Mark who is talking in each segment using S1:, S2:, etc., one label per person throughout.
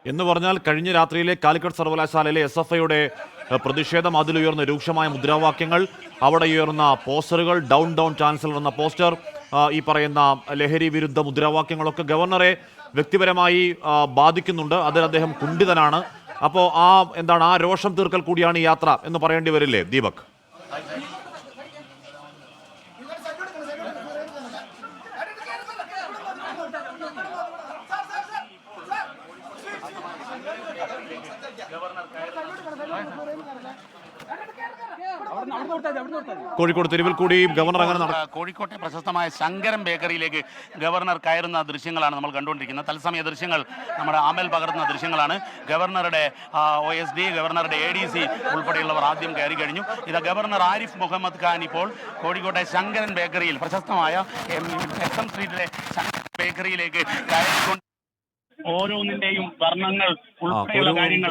S1: എന്ന് പറഞ്ഞാൽ കഴിഞ്ഞ രാത്രിയിലെ കാലിക്കറ്റ് സർവകലാശാലയിലെ SFIയുടെ പ്രതിഷേധം, അതിലുയർന്ന രൂക്ഷമായ മുദ്രാവാക്യങ്ങൾ, അവിടെ ഉയർന്ന പോസ്റ്ററുകൾ, ഡൗൺ ഡൗൺ ചാൻസലർ എന്ന പോസ്റ്റർ, ഈ പറയുന്ന ലഹരി വിരുദ്ധ മുദ്രാവാക്യങ്ങളൊക്കെ ഗവർണറെ വ്യക്തിപരമായി ബാധിക്കുന്നുണ്ട്. അതിൽ അദ്ദേഹം കുണ്ഠിതനാണ്. അപ്പോൾ ആ രോഷം തീർക്കൽ കൂടിയാണ് ഈ യാത്ര എന്ന് പറയേണ്ടി വരില്ലേ ദീപക്? കോഴിക്കോട് തെരുവിൽ കൂടി ഗവർണർ അങ്ങനെ
S2: കോഴിക്കോട്ടെ പ്രശസ്തമായ ശങ്കരം ബേക്കറിയിലേക്ക് ഗവർണർ കയറുന്ന ദൃശ്യങ്ങളാണ് നമ്മൾ കണ്ടുകൊണ്ടിരിക്കുന്നത്. തത്സമയ ദൃശ്യങ്ങൾ നമ്മുടെ ആമൽ പകർത്തുന്ന ദൃശ്യങ്ങളാണ്. ഗവർണറുടെ OSD, ഗവർണറുടെ ADC ഉൾപ്പെടെയുള്ളവർ ആദ്യം കയറി കഴിഞ്ഞു. ഇത് ഗവർണർ ആരിഫ് മുഹമ്മദ് ഖാൻ ഇപ്പോൾ കോഴിക്കോട്ടെ ശങ്കരൻ ബേക്കറിയിൽ, പ്രശസ്തമായ SM സ്ട്രീറ്റിലെ ശങ്കരൻ ബേക്കറിയിലേക്ക് കയറിക്കൊണ്ട് ഓരോന്നിന്റെയും വർണ്ണങ്ങൾ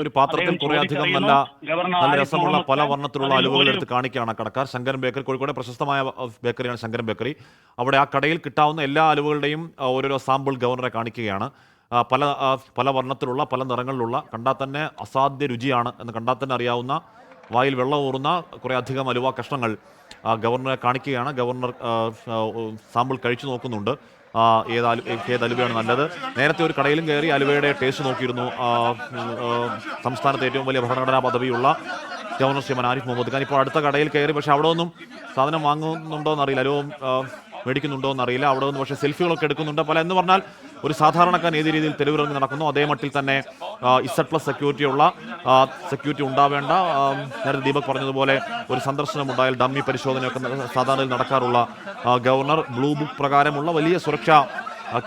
S1: ഒരു പാത്രത്തിൽ കുറെ അധികം നല്ല രസമുള്ള പല വർണ്ണത്തിലുള്ള അലുവകൾ എടുത്ത് കാണിക്കുകയാണ് കടക്കാർ. ശങ്കരൻ ബേക്കറി, കോഴിക്കോട് പ്രശസ്തമായ ബേക്കറിയാണ് ശങ്കരൻ ബേക്കറി. അവിടെ ആ കടയിൽ കിട്ടാവുന്ന എല്ലാ അലുവകളുടെയും ഓരോരോ സാമ്പിൾ ഗവർണറെ കാണിക്കുകയാണ്. പല വർണ്ണത്തിലുള്ള, പല നിറങ്ങളിലുള്ള, കണ്ടാൽ തന്നെ അസാധ്യ രുചിയാണ് എന്ന് കണ്ടാൽ തന്നെ അറിയാവുന്ന, വായിൽ വെള്ളം ഊറുന്ന കുറെ അധികം അലുവ കഷ്ണങ്ങൾ ഗവർണറെ കാണിക്കുകയാണ്. ഗവർണർ സാമ്പിൾ കഴിച്ചു നോക്കുന്നുണ്ട്. ഏത് അലുവയാണ് നല്ലത്. നേരത്തെ ഒരു കടയിലും കയറി അലുവയുടെ ടേസ്റ്റ് നോക്കിയിരുന്നു. സംസ്ഥാനത്ത് ഏറ്റവും വലിയ ഭരണഘടനാ പദവിയുള്ള ഗവർണർ ശ്രീമാൻ ആരിഫ് മുഹമ്മദ് ഖാൻ ഇപ്പോൾ അടുത്ത കടയിൽ കയറി. പക്ഷേ അവിടെ ഒന്നും സാധനം വാങ്ങുന്നുണ്ടോ എന്നറിയില്ല, അലുവ മേടിക്കുന്നുണ്ടോ എന്നറിയില്ല. അവിടെ നിന്ന് പക്ഷേ സെൽഫികളൊക്കെ എടുക്കുന്നുണ്ട്. എന്ന് പറഞ്ഞാൽ ഒരു സാധാരണക്കാരൻ ഏത് രീതിയിൽ തെരുവിലിറങ്ങി നടക്കുന്നു അതേ മട്ടിൽ തന്നെ Z+ സെക്യൂരിറ്റി ഉണ്ടാവേണ്ട. നേരത്തെ ദീപക് പറഞ്ഞതുപോലെ ഒരു സന്ദർശനം ഉണ്ടായാൽ ഡമ്മി പരിശോധനയൊക്കെ സാധാരണയിൽ നടക്കാറുള്ള ഗവർണർ, ബ്ലൂ ബുക്ക് പ്രകാരമുള്ള വലിയ സുരക്ഷാ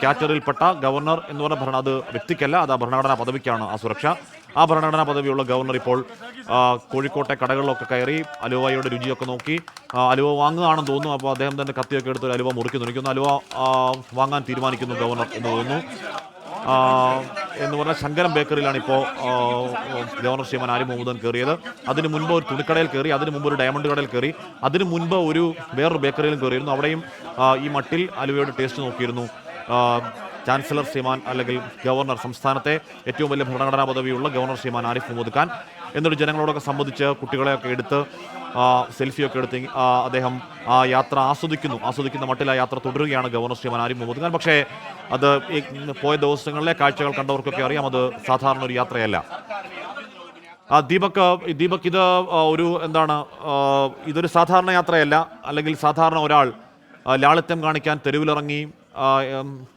S1: കാറ്റഗറിയിൽപ്പെട്ട ഗവർണർ എന്ന് പറഞ്ഞ അത് വ്യക്തിക്കല്ല, അത് ഭരണഘടനാ പദവിക്കാണ് ആ സുരക്ഷ. ആ ഭരണഘടനാ പദവിയുള്ള ഗവർണർ ഇപ്പോൾ കോഴിക്കോട്ടെ കടകളിലൊക്കെ കയറി അലുവയുടെ രുചിയൊക്കെ നോക്കി അലുവ വാങ്ങുകയാണെന്ന് തോന്നുന്നു. അപ്പോൾ അദ്ദേഹം തന്നെ കത്തിയൊക്കെ എടുത്ത് ഒരു അലുവ മുറിക്കുന്നു. അലുവ വാങ്ങാൻ തീരുമാനിക്കുന്നു ഗവർണർ എന്ന് തോന്നുന്നു. എന്ന് പറഞ്ഞാൽ ശങ്കരൻ ബേക്കറിയിലാണ് ഇപ്പോൾ ഗവർണർ ശ്രീമാൻ ആരിഫ് മുഹമ്മദ് ഖാൻ കയറിയത്. അതിന് മുൻപ് ഒരു തുണിക്കടയിൽ കയറി, അതിന് മുമ്പ് ഒരു ഡയമണ്ട് കടയിൽ കയറി, അതിന് മുൻപ് വേറൊരു ബേക്കറിയിലും കയറിയിരുന്നു. അവിടെയും ഈ മട്ടിൽ അലുവയുടെ ടേസ്റ്റ് നോക്കിയിരുന്നു ചാൻസലർ ശ്രീമാൻ, അല്ലെങ്കിൽ ഗവർണർ, സംസ്ഥാനത്തെ ഏറ്റവും വലിയ ഭരണഘടനാ പദവിയുള്ള ഗവർണർ ശ്രീമാൻ ആരിഫ് മുഹമ്മദ് ഖാൻ. എന്നിട്ട് ജനങ്ങളോടൊക്കെ സംബന്ധിച്ച് കുട്ടികളെയൊക്കെ എടുത്ത് സെൽഫിയൊക്കെ എടുത്ത് അദ്ദേഹം ആ യാത്ര ആസ്വദിക്കുന്ന മട്ടിൽ ആ യാത്ര തുടരുകയാണ് ഗവർണർ ശ്രീമാൻ ആരിഫ് മുഹമ്മദ് ഖാൻ. പക്ഷേ അത് പോയ ദിവസങ്ങളിലെ കാഴ്ചകൾ കണ്ടവർക്കൊക്കെ അറിയാം, അത് സാധാരണ ഒരു യാത്രയല്ല. ദീപക്, ഇത് ഇതൊരു സാധാരണ യാത്രയല്ല. അല്ലെങ്കിൽ സാധാരണ ഒരാൾ ലാളിത്യം കാണിക്കാൻ തെരുവിലിറങ്ങി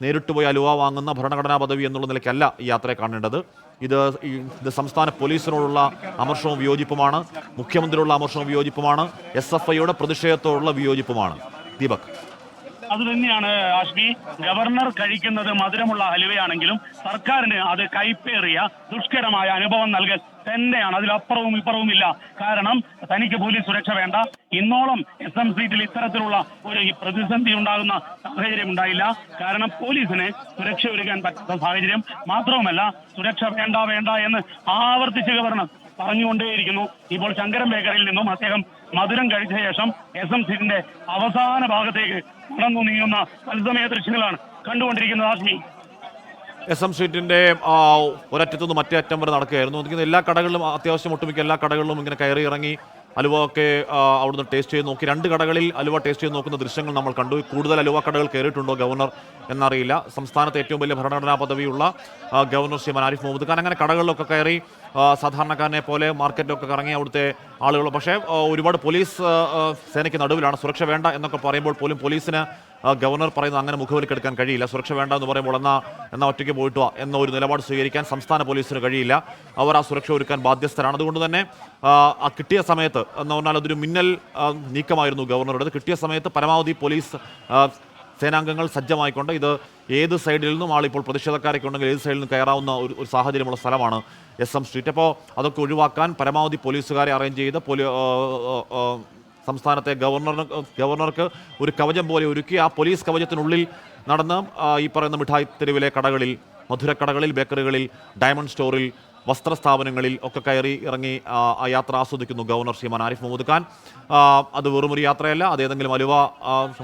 S1: നേരിട്ട് പോയി അലുവ വാങ്ങുന്ന ഭരണഘടനാ പദവി എന്നുള്ള നിലയ്ക്കല്ല ഈ യാത്രയെ കാണേണ്ടത്. ഇത് സംസ്ഥാന പോലീസിനോടുള്ള അമർഷവും വിയോജിപ്പുമാണ്, മുഖ്യമന്ത്രിയോടുള്ള അമർഷവും വിയോജിപ്പുമാണ്, SFIയുടെ പ്രതിഷേധത്തോടുള്ള വിയോജിപ്പുമാണ്. ദീപക്,
S2: അത് തന്നെയാണ് ആഷ്മി. ഗവർണർ കഴിക്കുന്നത് മധുരമുള്ള ഹലുവയാണെങ്കിലും സർക്കാരിന് അത് കൈപ്പേറിയ ദുഷ്കരമായ അനുഭവം നൽകൽ തന്നെയാണ്. അതിലപ്പുറവും ഇപ്പുറവും ഇല്ല. കാരണം തനിക്ക് പോലീസ് സുരക്ഷ വേണ്ട. ഇന്നോളം SM സ്ട്രീറ്റിൽ ഇത്തരത്തിലുള്ള ഒരു പ്രതിസന്ധി ഉണ്ടാകുന്ന സാഹചര്യം ഉണ്ടായില്ല. കാരണം പോലീസിന് സുരക്ഷ ഒരുക്കാൻ പറ്റാത്ത സാഹചര്യം മാത്രവുമല്ല, സുരക്ഷ വേണ്ട എന്ന് ആവർത്തിച്ച് ഗവർണർ പറഞ്ഞുകൊണ്ടേയിരിക്കുന്നു. ഇപ്പോൾ ശങ്കരൻ ബേക്കറിയിൽ നിന്നും അദ്ദേഹം മധുരം കഴിച്ച ശേഷം SM സ്ട്രീറ്റിന്റെ അവസാന ഭാഗത്തേക്ക് നടന്നു നീങ്ങുന്ന തത്സമയ ദൃശ്യങ്ങളാണ് കണ്ടുകൊണ്ടിരിക്കുന്നത്. ആസ്മി,
S1: SM സ്ട്രീറ്റിന്റെ ഒരറ്റത്തുനിന്ന് മറ്റേ അറ്റം വരെ നടക്കുകയായിരുന്നു. എല്ലാ കടകളിലും, അത്യാവശ്യം ഒട്ടുമിക്ക എല്ലാ കടകളിലും ഇങ്ങനെ കയറി ഇറങ്ങി അലുവ ഒക്കെ അവിടുന്ന് ടേസ്റ്റ് ചെയ്ത് നോക്കി. 2 കടകളിൽ അലുവ ടേസ്റ്റ് ചെയ്ത് നോക്കുന്ന ദൃശ്യങ്ങൾ നമ്മൾ കണ്ടു. കൂടുതൽ അലുവ കടകൾ കയറിയിട്ടുണ്ടോ ഗവർണർ എന്നറിയില്ല. സംസ്ഥാനത്തെ ഏറ്റവും വലിയ ഭരണഘടനാ പദവിയുള്ള ഗവർണർ ശ്രീമാൻ ആരിഫ് മുഹമ്മദ് ഖാൻ അങ്ങനെ കടകളിലൊക്കെ കയറി സാധാരണക്കാരനെ പോലെ മാർക്കറ്റിലൊക്കെ കറങ്ങി അവിടുത്തെ ആളുകൾ. പക്ഷേ ഒരുപാട് പോലീസ് സേനയ്ക്ക് നടുവിലാണ്. സുരക്ഷ വേണ്ട എന്നൊക്കെ പറയുമ്പോൾ പോലും പോലീസിന് ഗവർണർ പറയുന്നത് അങ്ങനെ മുഖവിലക്കെടുക്കാൻ കഴിയില്ല. സുരക്ഷ വേണ്ട എന്ന് പറയുമ്പോൾ എന്നാ ഒറ്റയ്ക്ക് പോയിട്ട് വാ എന്ന ഒരു നിലപാട് സ്വീകരിക്കാൻ സംസ്ഥാന പോലീസിന് കഴിയില്ല. അവർ ആ സുരക്ഷ ഒരുക്കാൻ ബാധ്യസ്ഥരാണ്. അതുകൊണ്ട് തന്നെ കിട്ടിയ സമയത്ത് എന്ന് പറഞ്ഞാൽ അതൊരു മിന്നൽ നീക്കമായിരുന്നു ഗവർണറുടേത്. കിട്ടിയ സമയത്ത് പരമാവധി പോലീസ് സേനാംഗങ്ങൾ സജ്ജമായിക്കൊണ്ട് ഇത് ഏത് സൈഡിൽ നിന്നും ആളിപ്പോൾ പ്രതിഷേധക്കാരൊക്കെ ഉണ്ടെങ്കിൽ ഏത് സൈഡിൽ നിന്നും കയറാവുന്ന ഒരു സാഹചര്യമുള്ള സ്ഥലമാണ് SM സ്ട്രീറ്റ്. അപ്പോൾ അതൊക്കെ ഒഴിവാക്കാൻ പരമാവധി പോലീസുകാരെ അറേഞ്ച് ചെയ്ത് സംസ്ഥാനത്തെ ഗവർണർക്ക് ഒരു കവചം പോലെ ഒരുക്കി ആ പോലീസ് കവചത്തിനുള്ളിൽ നടന്ന് ഈ പറയുന്ന മിഠായി തെരുവിലെ കടകളിൽ, മധുരക്കടകളിൽ, ബേക്കറികളിൽ, ഡയമണ്ട് സ്റ്റോറിൽ, വസ്ത്രസ്ഥാപനങ്ങളിൽ ഒക്കെ കയറി ഇറങ്ങി ആ യാത്ര ആസ്വദിക്കുന്നു ഗവർണർ ശ്രീമാൻ ആരിഫ് മുഹമ്മദ് ഖാൻ. അത് വെറുമൊരു യാത്രയല്ല, അത് ഏതെങ്കിലും അലുവ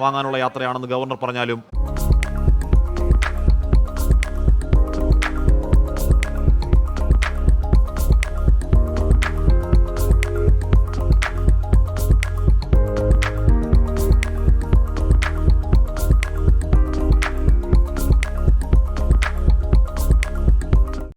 S1: വാങ്ങാനുള്ള യാത്രയാണെന്ന് ഗവർണർ പറഞ്ഞാലും